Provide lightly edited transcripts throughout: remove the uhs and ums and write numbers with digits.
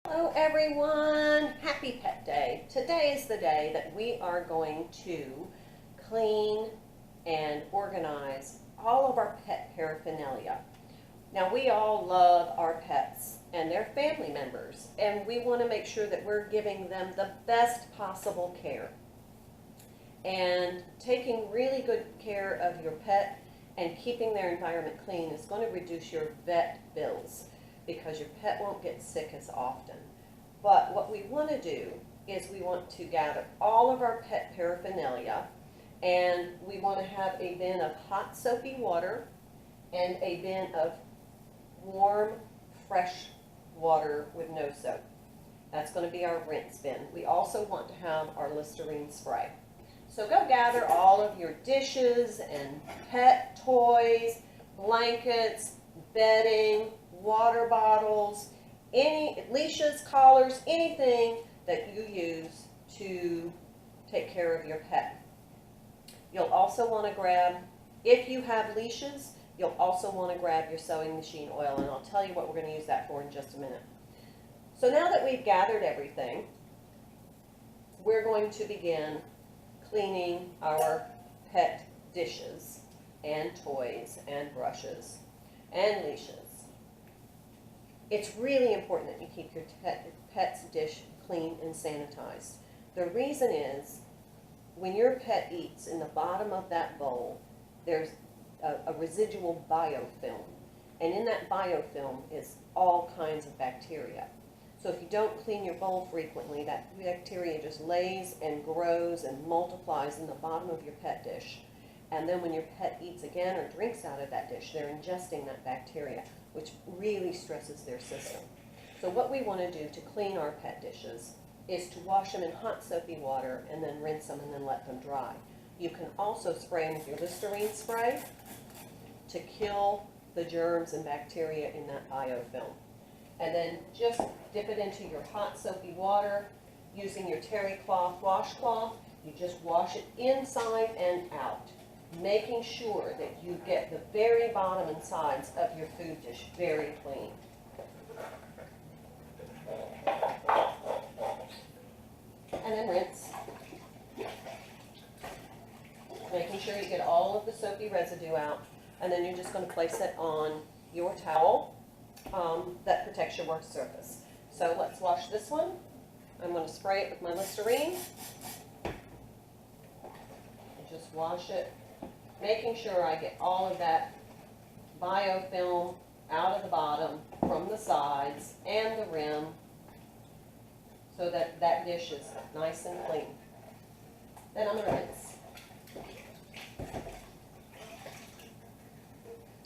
Hello everyone, happy pet day. Today is the day that we are going to clean and organize all of our pet paraphernalia. Now we all love our pets and their family members, and we want to make sure that we're giving them the best possible care. And taking really good care of your pet and keeping their environment clean is going to reduce your vet bills, because your pet won't get sick as often. But what we want to do is we want to gather all of our pet paraphernalia, and we want to have a bin of hot soapy water and a bin of warm, fresh water with no soap. That's going to be our rinse bin. We also want to have our Listerine spray. So go gather all of your dishes and pet toys, blankets, bedding, water bottles, any leashes, collars, anything that you use to take care of your pet. You'll also want to grab, if you have leashes, you'll also want to grab your sewing machine oil, and I'll tell you what we're going to use that for in just a minute. So now that we've gathered everything, we're going to begin cleaning our pet dishes and toys and brushes and leashes. It's really important that you keep your pet's dish clean and sanitized. The reason is, when your pet eats, in the bottom of that bowl, there's a residual biofilm. And in that biofilm is all kinds of bacteria. So if you don't clean your bowl frequently, that bacteria just lays and grows and multiplies in the bottom of your pet dish. And then when your pet eats again or drinks out of that dish, they're ingesting that bacteria, which really stresses their system. So what we want to do to clean our pet dishes is to wash them in hot soapy water and then rinse them and then let them dry. You can also spray them with your Listerine spray to kill the germs and bacteria in that biofilm. And then just dip it into your hot soapy water using your terry cloth washcloth. You just wash it inside and out, making sure that you get the very bottom and sides of your food dish very clean. And then rinse. Making sure you get all of the soapy residue out, and then you're just going to place it on your towel that protects your work surface. So let's wash this one. I'm going to spray it with my Listerine. And just wash it, making sure I get all of that biofilm out of the bottom, from the sides and the rim, so that that dish is nice and clean. Then I'm going to rinse.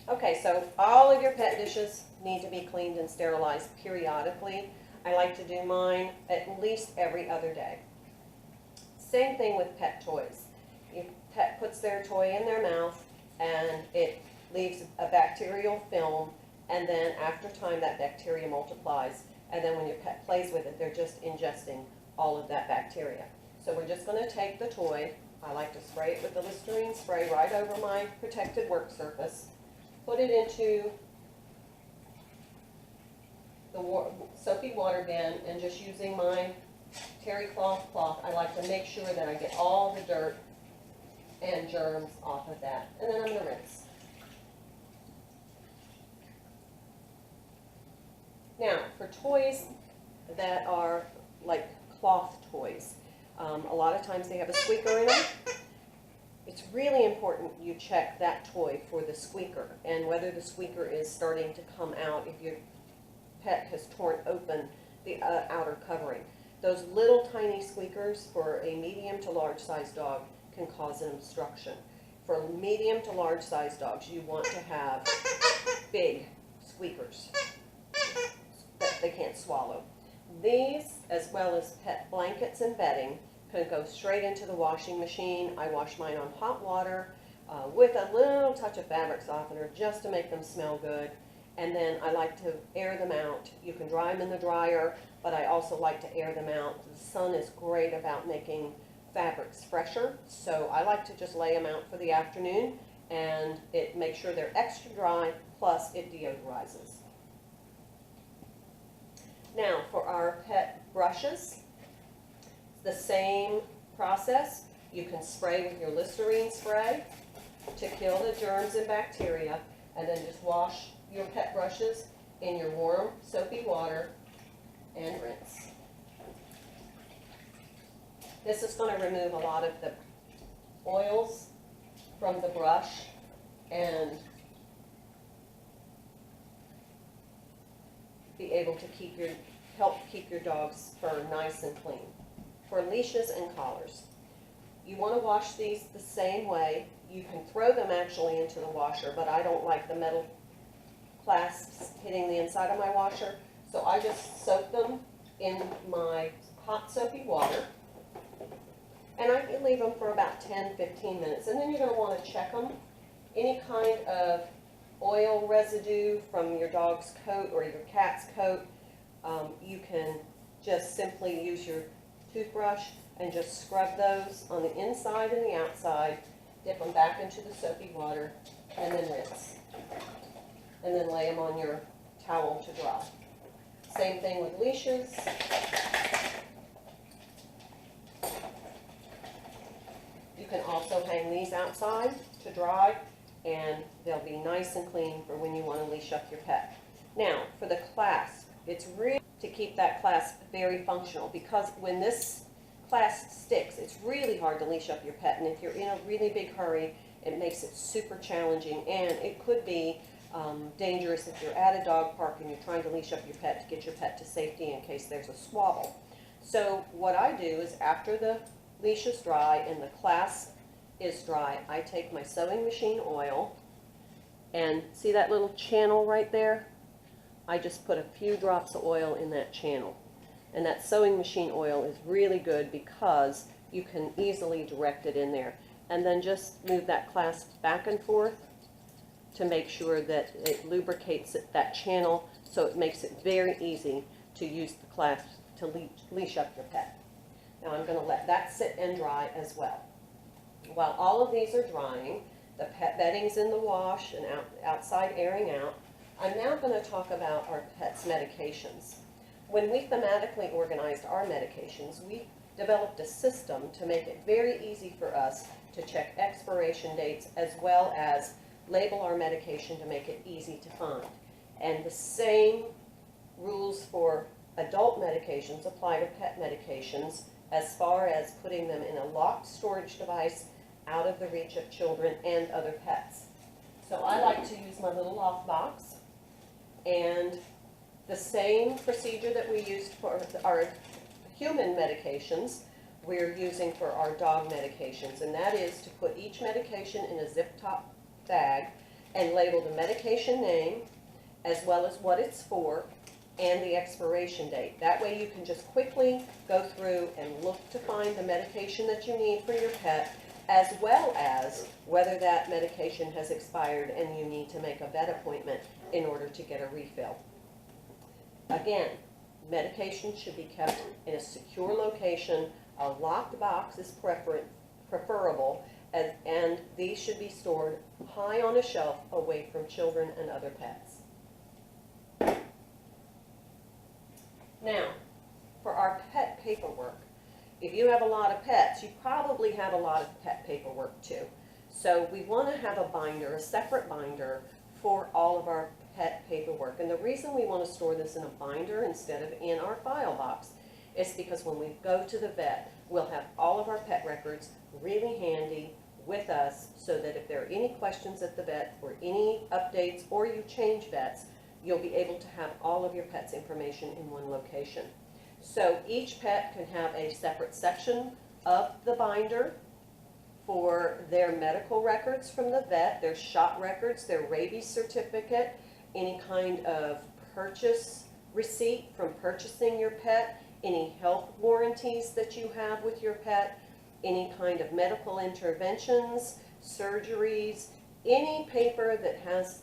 Okay, so all of your pet dishes need to be cleaned and sterilized periodically. I like to do mine at least every other day. Same thing with pet toys. Your pet puts their toy in their mouth and it leaves a bacterial film, and then after time that bacteria multiplies, and then when your pet plays with it, they're just ingesting all of that bacteria. So we're just going to take the toy. I like to spray it with the Listerine spray right over my protected work surface, put it into the soapy water bin, and just using my terry cloth, I like to make sure that I get all the dirt and germs off of that. And then I'm going to rinse. Now, for toys that are like cloth toys, a lot of times they have a squeaker in them. It's really important you check that toy for the squeaker and whether the squeaker is starting to come out if your pet has torn open the outer covering. Those little tiny squeakers for a medium to large size dog can cause an obstruction. For medium to large size dogs, you want to have big squeakers that they can't swallow. These, as well as pet blankets and bedding, can go straight into the washing machine. I wash mine on hot water with a little touch of fabric softener just to make them smell good. And then I like to air them out. You can dry them in the dryer, but I also like to air them out. The sun is great about making fabrics fresher, so I like to just lay them out for the afternoon, and it makes sure they're extra dry, plus it deodorizes. Now, for our pet brushes, the same process. You can spray with your Listerine spray to kill the germs and bacteria, and then just wash your pet brushes in your warm, soapy water and rinse. This is going to remove a lot of the oils from the brush and be able to help keep your dog's fur nice and clean. For leashes and collars, you want to wash these the same way. You can throw them actually into the washer, but I don't like the metal clasps hitting the inside of my washer, so I just soak them in my hot soapy water, and I can leave them for about 10-15 minutes, and then you're going to want to check them. Any kind of oil residue from your dog's coat or your cat's coat, you can just simply use your toothbrush and just scrub those on the inside and the outside, dip them back into the soapy water, and then rinse. And then lay them on your towel to dry. Same thing with leashes. You can also hang these outside to dry, and they'll be nice and clean for when you want to leash up your pet. Now, for the clasp, it's really to keep that clasp very functional, because when this clasp sticks, it's really hard to leash up your pet, and if you're in a really big hurry, it makes it super challenging, and it could be dangerous if you're at a dog park and you're trying to leash up your pet to get your pet to safety in case there's a squabble. So what I do is, after the leash is dry and the clasp is dry, I take my sewing machine oil, and see that little channel right there? I just put a few drops of oil in that channel. And that sewing machine oil is really good because you can easily direct it in there. And then just move that clasp back and forth to make sure that it lubricates that channel, so it makes it very easy to use the clasp to leash up your pet. Now I'm going to let that sit and dry as well. While all of these are drying, the pet bedding's in the wash and outside airing out, I'm now going to talk about our pet's medications. When we thematically organized our medications, we developed a system to make it very easy for us to check expiration dates as well as label our medication to make it easy to find. And the same rules for adult medications apply to pet medications, as far as putting them in a locked storage device out of the reach of children and other pets. So I like to use my little lock box, and the same procedure that we used for our human medications, we're using for our dog medications, and that is to put each medication in a zip-top bag and label the medication name as well as what it's for and the expiration date. That way you can just quickly go through and look to find the medication that you need for your pet, as well as whether that medication has expired and you need to make a vet appointment in order to get a refill. Again, medication should be kept in a secure location. A locked box is preferable, and these should be stored high on a shelf away from children and other pets. Now, for our pet paperwork, if you have a lot of pets, you probably have a lot of pet paperwork too. So we want to have a binder, a separate binder for all of our pet paperwork. And the reason we want to store this in a binder instead of in our file box is because when we go to the vet, we'll have all of our pet records really handy with us, so that if there are any questions at the vet or any updates, or you change vets, you'll be able to have all of your pet's information in one location. So each pet can have a separate section of the binder for their medical records from the vet, their shot records, their rabies certificate, any kind of purchase receipt from purchasing your pet, any health warranties that you have with your pet, any kind of medical interventions, surgeries, any paper that has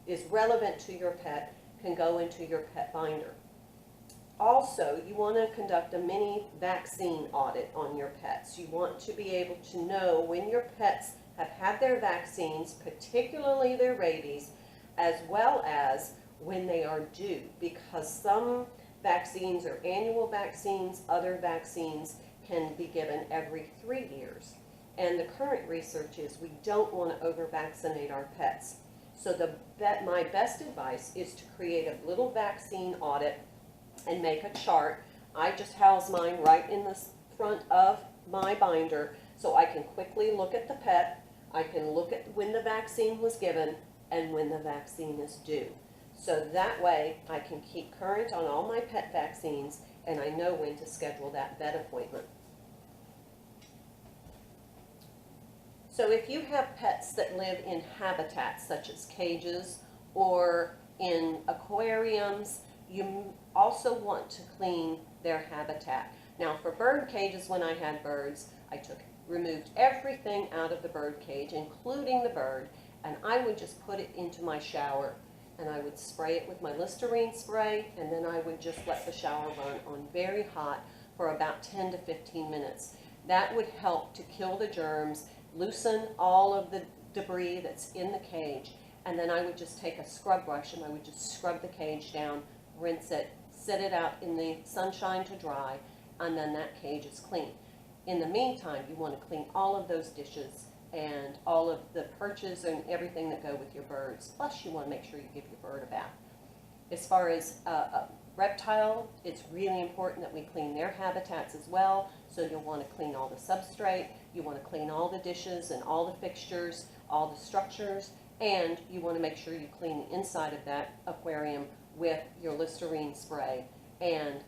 is relevant to your pet can go into your pet binder. Also, you want to conduct a mini vaccine audit on your pets. You want to be able to know when your pets have had their vaccines, particularly their rabies, as well as when they are due, because some vaccines are annual vaccines, other vaccines can be given every 3 years. And the current research is we don't want to over-vaccinate our pets. So my best advice is to create a little vaccine audit and make a chart. I just house mine right in the front of my binder so I can quickly look at the pet. I can look at when the vaccine was given and when the vaccine is due. So that way I can keep current on all my pet vaccines and I know when to schedule that vet appointment. So if you have pets that live in habitats such as cages or in aquariums, you also want to clean their habitat. Now for bird cages, when I had birds, I removed everything out of the bird cage, including the bird, and I would just put it into my shower. And I would spray it with my Listerine spray, and then I would just let the shower run on very hot for about 10 to 15 minutes. That would help to kill the germs, loosen all of the debris that's in the cage, and then I would just take a scrub brush and I would just scrub the cage down, rinse it, set it out in the sunshine to dry, and then that cage is clean. In the meantime, you want to clean all of those dishes and all of the perches and everything that go with your birds. Plus, you want to make sure you give your bird a bath. As far as reptile, it's really important that we clean their habitats as well. So you'll want to clean all the substrate, you want to clean all the dishes and all the fixtures, all the structures, and you want to make sure you clean the inside of that aquarium with your Listerine spray and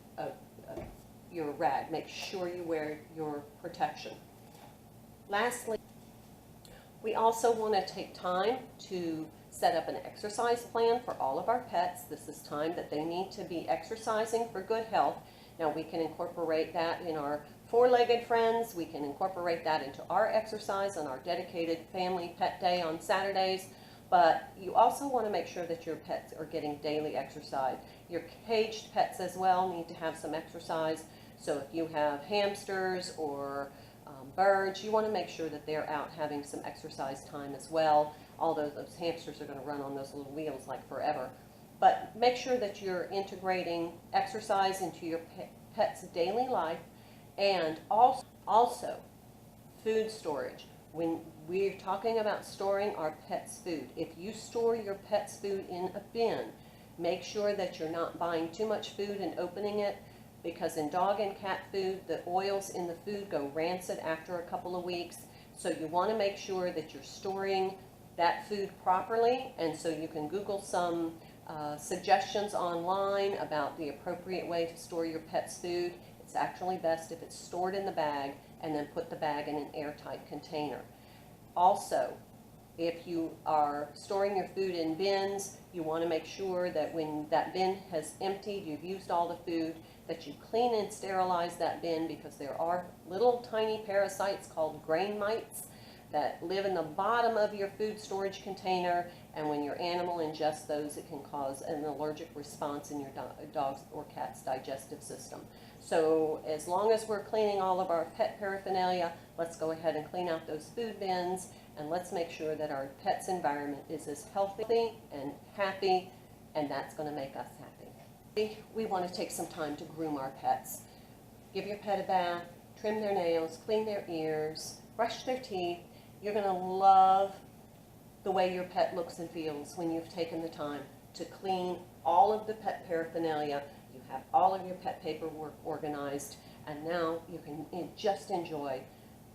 your rag. Make sure you wear your protection. Lastly, we also want to take time to set up an exercise plan for all of our pets. This is time that they need to be exercising for good health. Now we can incorporate that in our four-legged friends. We can incorporate that into our exercise on our dedicated family pet day on Saturdays. But you also want to make sure that your pets are getting daily exercise. Your caged pets as well need to have some exercise. So if you have hamsters or birds, you want to make sure that they're out having some exercise time as well. Although those hamsters are going to run on those little wheels like forever. But make sure that you're integrating exercise into your pet's daily life, and also food storage. When we're talking about storing our pet's food, if you store your pet's food in a bin, make sure that you're not buying too much food and opening it, because in dog and cat food, the oils in the food go rancid after a couple of weeks. So you want to make sure that you're storing that food properly, and so you can Google some suggestions online about the appropriate way to store your pet's food. It's actually best if it's stored in the bag and then put the bag in an airtight container. Also, if you are storing your food in bins, you want to make sure that when that bin has emptied, you've used all the food, that you clean and sterilize that bin, because there are little tiny parasites called grain mites that live in the bottom of your food storage container, and when your animal ingests those, it can cause an allergic response in your dog's or cat's digestive system. So as long as we're cleaning all of our pet paraphernalia, let's go ahead and clean out those food bins, and let's make sure that our pet's environment is as healthy and happy, and that's going to make us happy. We want to take some time to groom our pets. Give your pet a bath, trim their nails, clean their ears, brush their teeth. You're going to love the way your pet looks and feels when you've taken the time to clean all of the pet paraphernalia. You have all of your pet paperwork organized, and now you can just enjoy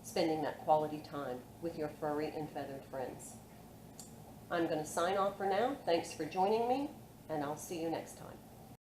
spending that quality time with your furry and feathered friends. I'm going to sign off for now. Thanks for joining me, and I'll see you next time.